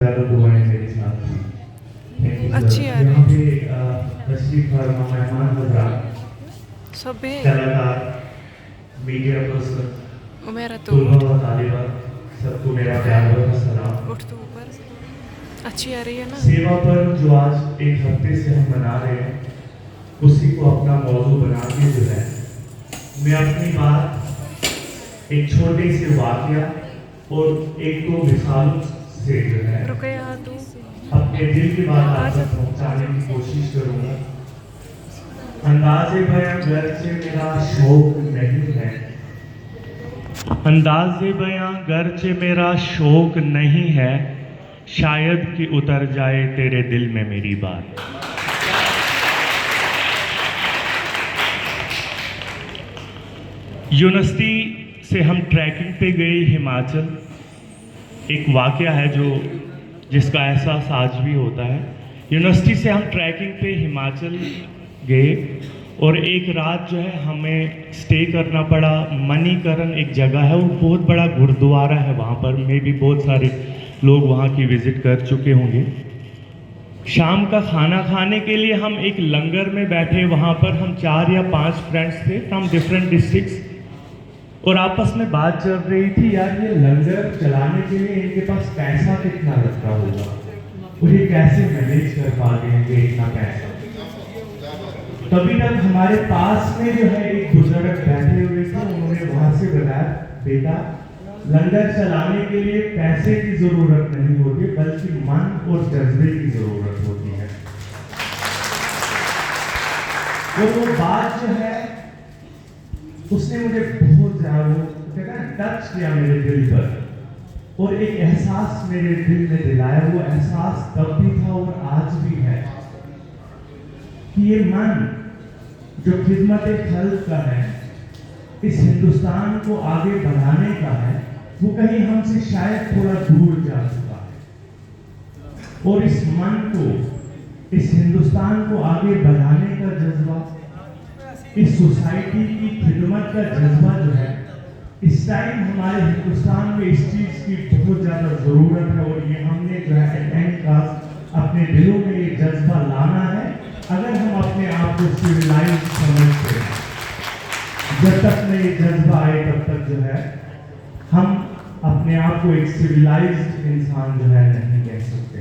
ज़्यादा दुआएं मेरे साथ थी। थैंक यू अच्छी सर। आ यहाँ रही पे तशरीफ फरमा मेहमान हज़रात, सबे कलाकार, मीडिया पर्सन, ओ मेरा तो तुलबा उठ और तालिबात, सबको मेरा प्यार भरा सलाम। उठ तो ऊपर अच्छी आ रही है ना। सेवा पर जो आज एक हफ्ते से हम मना रहे हैं, उसी को अपना मौजू बना के जो है मैं अपनी बात एक छोटे से वाकया और एक दो मिसालों से जो है रुके आ तू अपने दिल की बात आप आजा तक पहुंचाने की कोशिश करूंगा। अंदाज़े बयां गर्चे मेरा शौक नहीं है, अंदाज़े बयां गर्चे मेरा शौक नहीं है, शायद कि उतर जाए तेरे दिल में मेरी बात। यूनिवर्सिटी से हम ट्रैकिंग पे गए हिमाचल। एक वाकया है जो जिसका एहसास आज भी होता है। यूनिवर्सिटी से हम ट्रैकिंग पे हिमाचल गए और एक रात जो है हमें स्टे करना पड़ा। मणिकरण एक जगह है, वो बहुत बड़ा गुरुद्वारा है, वहाँ पर में भी बहुत सारे लोग वहाँ की विज़िट कर चुके होंगे। शाम का खाना खाने के लिए हम एक लंगर में बैठे, वहाँ पर हम 4 या 5 फ्रेंड्स थे फ्रॉम डिफरेंट डिस्ट्रिक्ट्स, और आपस में बात चल रही थी, यार ये लंगर चलाने के लिए इनके पास पैसा कितना लगता होगा और ये कैसे मैनेज कर पा रहे हैं इतना पैसा। तभी तक हमारे पास में जो है एक बुजुर्ग बैठे हुए थे, उन्होंने वहां से बताया, बेटा लंगर चलाने के लिए पैसे की जरूरत नहीं होती, बल्कि मन और जज्बे की जरूरत होती है। और वो बात जो है उसने मुझे बहुत ज्यादा कहता है टच किया मेरे दिल पर, और एक एहसास मेरे दिल में दिलाया। वो एहसास तब भी था और आज भी है कि ये मन जो खिदमत खल्क का है, इस हिंदुस्तान को आगे बढ़ाने का है, वो कहीं हमसे शायद थोड़ा दूर जा चुका है। और इस मन को, इस हिंदुस्तान को आगे बढ़ाने का जज्बा, इस सोसाइटी की खिदमत का जज्बा जो है, इस टाइम हमारे हिंदुस्तान में इस चीज की बहुत ज्यादा जरूरत है। और ये हमने जो है अपने दिलों में ये जज्बा लाना है। अगर हम अपने आप को सिविलाइज समझते हैं, जब तक में ये जज्बा आए तब तक जो है हम अपने आप को एक सिविलाइज्ड इंसान जो है नहीं कह सकते।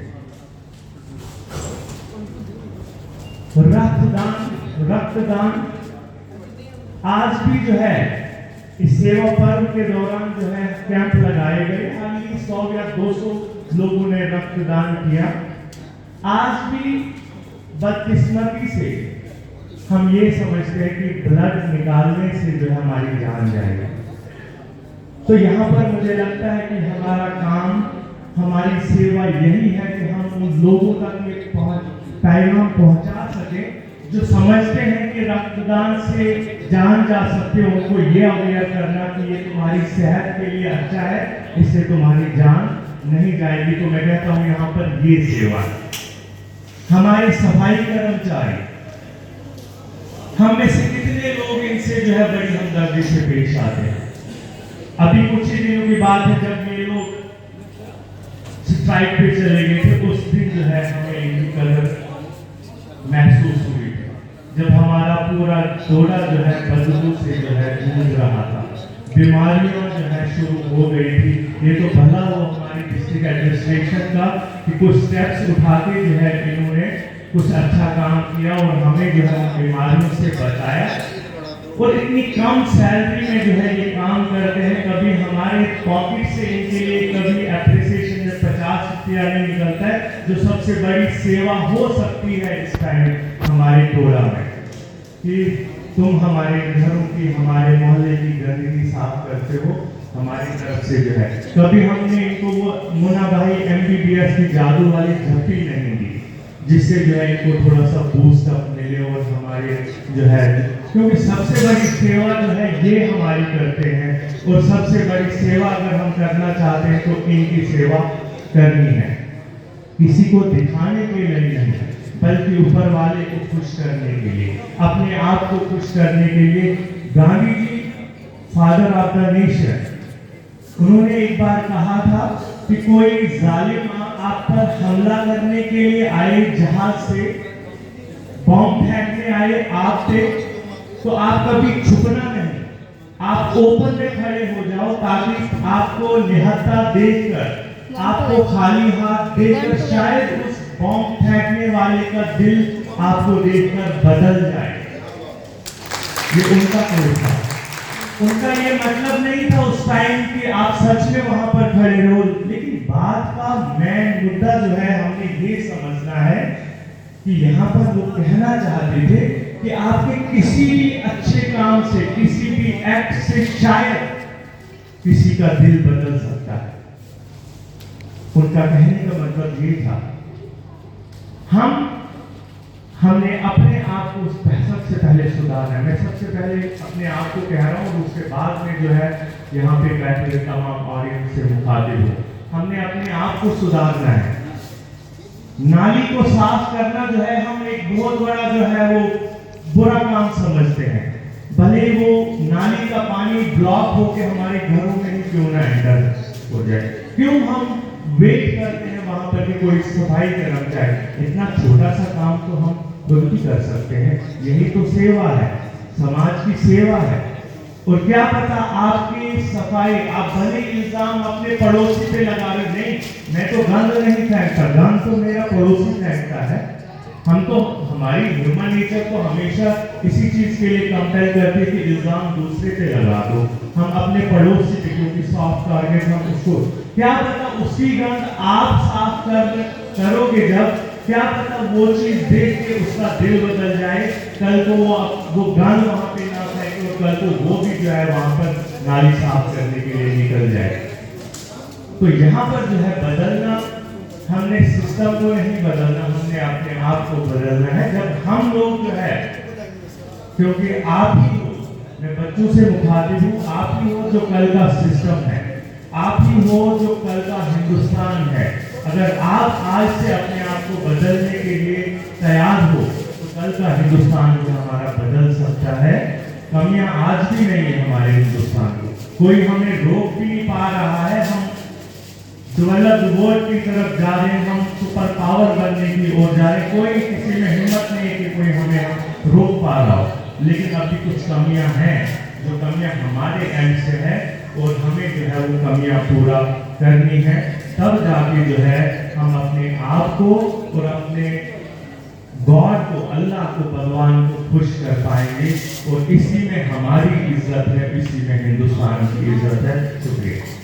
रक्तदान आज भी जो है इस सेवा पर्व के दौरान जो है कैंप लगाए गए। हालांकि 100 या 200 लोगों ने रक्तदान किया। आज भी बदकिस्मती से हम ये समझते हैं कि ब्लड निकालने से जो है हमारी जान जाएगी। तो यहाँ पर मुझे लगता है कि हमारा काम, हमारी सेवा यही है कि हम उन लोगों तक ये पैगाम पहुंचा सके जो समझते हैं कि रक्तदान से जान जा सकते हो। उनको ये अवेयर करना कि ये तुम्हारी सेहत के लिए अच्छा है, इससे तुम्हारी जान नहीं जाएगी। तो मैं कहता हूँ यहाँ पर ये सेवा, हमारे सफाई कर्मचारी, हम में से कितने लोग इनसे जो है बड़ी हमदर्दी से पेश आते हैं। अभी कुछ ही दिनों की बात है जब ये लोग स्ट्राइक पे चले गए थे, उस दिन जो है हमें इनकी कदर महसूस हुई थी, जब हमारा पूरा जोड़ा जो है बदबू से जो है जूझ रहा था, बीमारियां जो है शुरू हो गई थी। ये तो भला हो हमारी डिस्ट्रिक्ट एडमिनिस्ट्रेशन का कि कुछ स्टेप्स उठा के जो है इन्होंने कुछ अच्छा काम किया और हमें जो है बीमारियों से बचाया। और इतनी कम सैलरी में जो है ये काम करते हैं, कभी हमारे पॉकेट से इनके लिए कभी एप्रिसिएशन में 50 रुपया नहीं निकलता है, जो सबसे बड़ी सेवा हो सकती है इस टाइम हमारे टोला में, कि तुम हमारे घरों की, हमारे मोहल्ले की गंदगी साफ करते हो हमारी तरफ से जो है। कभी हमने इनको वो मुन्ना भाई MBBS की जादू वाली झप्पी नहीं दी, जिससे जो है इनको थोड़ा सा बूस्ट अप मिले और हमारे जो है, क्योंकि सबसे बड़ी सेवा जो है ये हमारी करते हैं, और सबसे बड़ी सेवा अगर हम करना चाहते हैं तो इनकी सेवा करनी है, किसी को दिखाने के लिए नहीं, बल्कि ऊपर वाले को खुश करने के लिए, अपने आप को खुश करने के लिए। Gandhi ji, father of the nation, उन्होंने एक बार कहा था कि कोई जालिम आप पर हमला करने के लिए आए, जहाज से बॉम्ब फेंकने आए आप पे, तो आप कभी छुपना नहीं, आप ओपन में खड़े हो जाओ, ताकि आपको निहत्था देखकर, आपको खाली हाथ देखकर शायद उस बॉम्ब फेंकने वाले का दिल आपको देखकर बदल जाए। ये उनका कोड था। उनका ये मतलब नहीं था उस टाइम कि आप सच में वहां पर खड़े रहो, लेकिन बात का मेन मुद्दा जो है हमें ये समझना है कि यहाँ पर लोग कहना चाहते थे कि आपके किसी भी अच्छे काम से, किसी भी एक्ट से शायद किसी का दिल बदल सकता है। उनका कहने का मतलब ये था, हमने अपने आप को सबसे पहले सुधारना है। मैं सबसे पहले अपने आप को कह रहा हूँ, उसके बाद में जो है यहाँ पे बैठे हुए तमाम ऑडियंस से मुखातिब हो, हमने अपने आप को सुधारना है। नाली को साफ करना जो है हम एक बहुत बड़ा जो है वो बुरा काम समझते हैं, भले वो नाली का पानी ब्लॉक होके हमारे घरों में ही क्यों ना एंटर हो जाए, क्यों हम वेट करते हैं वहां पर कि कोई सफाई कर्मचारी। इतना छोटा सा काम तो हम खुद भी कर सकते हैं, यही तो सेवा है, समाज की सेवा है। और क्या पता आपकी सफाई, आप भले इल्जाम अपने पड़ोसी पे लगा रहे, नहीं मैं तो गंद नहीं फेंकता, गंद तो मेरा पड़ोसी फेंकता है। हम तो, हमारी ह्यूमन नेचर तो हमेशा इसी चीज के लिए कंपेल करती है कि इल्जाम दूसरे पे लगा दो, हम अपने पड़ोसी पे, क्योंकि सॉफ्ट टारगेट हम उसको, क्या पता उसकी गंद आप साफ करोगे जब, क्या पता वो चीज देख के उसका दिल बदल जाए, कल को वो गंद वहां पे ना फेंके और कल को वो भी जो है वहां पर नाली साफ करने के लिए निकल जाए। तो यहाँ पर जो है बदलना, हमने सिस्टम को नहीं बदलना, हमने अपने आप को बदलना है। जब हम लोग जो है, क्योंकि आप ही हो, मैं बच्चों से मुखातिब हूँ, आप ही हो जो कल का सिस्टम है, आप ही हो जो कल का हिंदुस्तान है। अगर आप आज से अपने आप को बदलने के लिए तैयार हो तो कल का हिंदुस्तान जो हमारा बदल सकता है। कमियां आज भी नहीं है हमारे हिंदुस्तान में, कोई हमें रोक भी नहीं पा रहा है। हम डेवलप्ड वर्ल्ड की तरफ जा रहे हैं, हम सुपर पावर बनने की ओर जा रहे हैं, कोई किसी में हिम्मत नहीं है कि कोई हमें रोक पा रहा हो। लेकिन अभी कुछ कमियां हैं, जो कमियां हमारे एंड से है और हमें जो है वो कमियां पूरा करनी है, तब जाके जो है हम अपने आप को और अपने गॉड को, अल्लाह को, भगवान को खुश कर पाएंगे। और इसी में हमारी इज्जत है, इसी में हिंदुस्तान की इज्जत है। शुक्रिया।